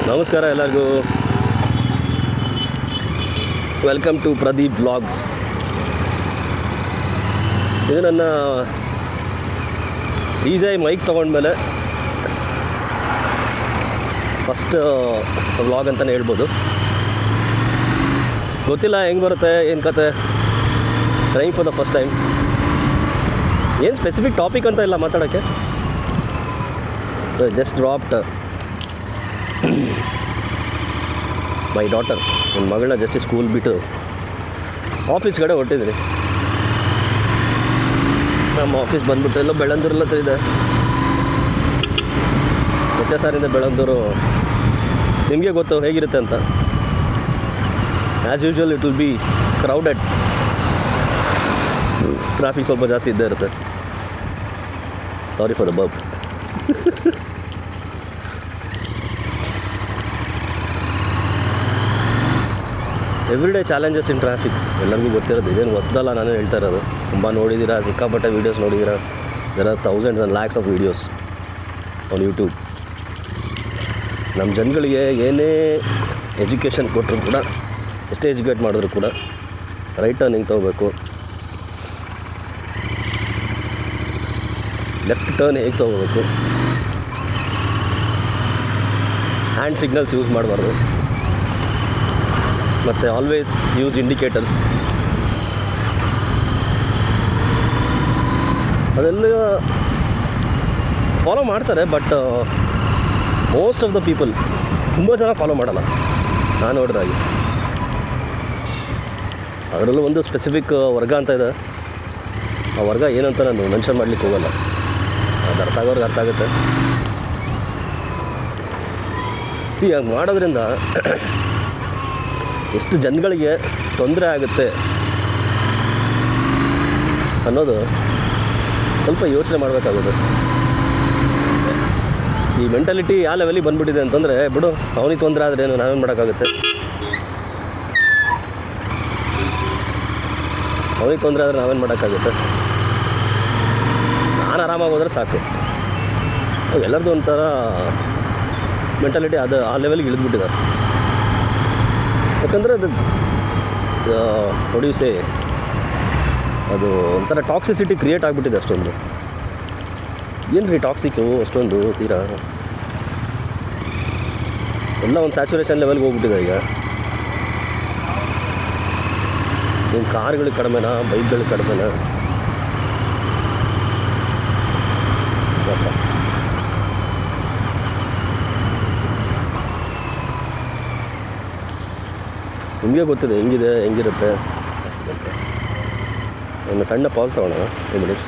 ನಮಸ್ಕಾರ ಎಲ್ಲರಿಗೂ. Welcome to Pradeep vlogs. ಇದು ನನ್ನ DJI ಮೈಕ್ ತೊಗೊಂಡ್ಮೇಲೆ ಫಸ್ಟ್ ವ್ಲಾಗ್ ಅಂತಲೇ ಹೇಳ್ಬೋದು. ಗೊತ್ತಿಲ್ಲ ಹೆಂಗೆ ಬರುತ್ತೆ ಏನು ಕತೆ, trying for the first time. ಏನು ಸ್ಪೆಸಿಫಿಕ್ ಟಾಪಿಕ್ ಅಂತ ಇಲ್ಲ ಮಾತಾಡೋಕ್ಕೆ. ಜಸ್ಟ್ ಡ್ರಾಪ್ಡ್ ಮೈ ಡಾಟರ್, ನನ್ನ ಮಗಳನ್ನ ಜಸ್ಟ್ ಸ್ಕೂಲ್ ಬಿಟ್ಟು ಆಫೀಸ್ ಕಡೆ ಹೊರಟಿದ್ರಿ. ನಮ್ಮ ಆಫೀಸ್ ಬಂದ್ಬಿಟ್ಟು ಎಲ್ಲೋ ಬೆಳ್ಳಂದೂರಲ್ಲಿ ಹತ್ರ ಇದೆ. HSR ಇಂದ ಬೆಳ್ಳಂದೂರು ನಿಮಗೆ ಗೊತ್ತು ಹೇಗಿರುತ್ತೆ ಅಂತ. As usual it will be crowded. Traffic ಸ್ವಲ್ಪ ಜಾಸ್ತಿ ಇದ್ದೇ ಇರುತ್ತೆ. Sorry for the burp. Every day challenges in traffic, ಎಲ್ಲರಿಗೂ ಗೊತ್ತಿರೋದು. ಇದೇನು ಹೊಸದಲ್ಲ, ನಾನು ಹೇಳ್ತಾ ಇರೋದು. ತುಂಬ ನೋಡಿದ್ದೀರಾ, ಸಿಕ್ಕಾಪಟ್ಟೆ ವೀಡಿಯೋಸ್ ನೋಡಿದ್ದೀರಾ. There are thousands and lakhs of videos on YouTube. ನಮ್ಮ ಜನಗಳಿಗೆ ಏನೇ ಎಜುಕೇಷನ್ ಕೊಟ್ಟರು ಕೂಡ, ಎಷ್ಟೇ ಎಜುಕೇಟ್ ಮಾಡಿದ್ರು ಕೂಡ ರೈಟ್ ಟರ್ನಿಂಗ್ ತೊಗೋಬೇಕು, ಲೆಫ್ಟ್ ಟರ್ನ್ ಹೇಗೆ ತೊಗೋಬೇಕು, ಹ್ಯಾಂಡ್ ಸಿಗ್ನಲ್ಸ್ ಯೂಸ್ ಮಾಡಬಾರ್ದು, ಮತ್ತು ಆಲ್ವೇಸ್ ಯೂಸ್ ಇಂಡಿಕೇಟರ್ಸ್. ಅದೆಲ್ಲ ಫಾಲೋ ಮಾಡ್ತಾರೆ, but most of the people, ತುಂಬ ಜನ ಫಾಲೋ ಮಾಡಲ್ಲ ನಾನು ನೋಡಿದಾಗೆ. ಅದರಲ್ಲೂ ಒಂದು ಸ್ಪೆಸಿಫಿಕ್ ವರ್ಗ ಅಂತ ಇದೆ. ಆ ವರ್ಗ ಏನಂತ ನಾನು ಮೆನ್ಷನ್ ಮಾಡಲಿಕ್ಕೆ ಹೋಗಲ್ಲ. ಅದು ಅರ್ಥ ಆಗೋರ್ಗೆ ಅರ್ಥ ಆಗುತ್ತೆ. ಹೀಗೆ ಮಾಡೋದ್ರಿಂದ ಎಷ್ಟು ಜನಗಳಿಗೆ ತೊಂದರೆ ಆಗುತ್ತೆ ಅನ್ನೋದು ಸ್ವಲ್ಪ ಯೋಚನೆ ಮಾಡಬೇಕಾಗುತ್ತೆ. ಈ ಮೆಂಟಾಲಿಟಿ ಯಾವ ಲೆವೆಲಿಗೆ ಬಂದುಬಿಟ್ಟಿದೆ ಅಂತಂದರೆ, ಬಿಡು ಅವನಿಗೆ ತೊಂದರೆ ಆದ್ರೇನು, ನಾವೇನು ಮಾಡೋಕ್ಕಾಗುತ್ತೆ, ಅವನಿಗೆ ತೊಂದರೆ ಆದರೆ ನಾವೇನು ಮಾಡೋಕ್ಕಾಗುತ್ತೆ, ನಾನು ಆರಾಮಾಗಿ ಹೋದರೆ ಸಾಕು. ಎಲ್ಲರದ್ದು ಒಂಥರ ಮೆಂಟಾಲಿಟಿ ಅದು ಆ ಲೆವೆಲ್ಗೆ ಇಳಿದ್ಬಿಟ್ಟಿದ್ದಾರೆ. ಯಾಕಂದರೆ ಅದು ಪ್ರೊಡ್ಯೂಸೇ ಅದು ಒಂಥರ ಟಾಕ್ಸಿಸಿಟಿ ಕ್ರಿಯೇಟ್ ಆಗಿಬಿಟ್ಟಿದೆ. ಅಷ್ಟೊಂದು ಏನು ರೀ ಟಾಕ್ಸಿಕ್ಕು, ಅಷ್ಟೊಂದು ತೀರಾ ಎಲ್ಲ ಒಂದು ಸ್ಯಾಚುರೇಷನ್ ಲೆವೆಲ್ಗೆ ಹೋಗ್ಬಿಟ್ಟಿದೆ. ಈಗ ನಿಮ್ಮ ಕಾರ್ಗಳಿಗೆ ಕಡಿಮೆನಾ, ಬೈಕ್ಗಳಿಗೆ ಕಡಿಮೆನಾ? ನಿಮಗೆ ಗೊತ್ತಿದೆ ಹೆಂಗಿರುತ್ತೆ. ಒಂದು ಸಣ್ಣ ಪಾಸ್ ತೊಗೊಳ್ಳೋಣ, 2 ಮಿನಿಟ್ಸ್.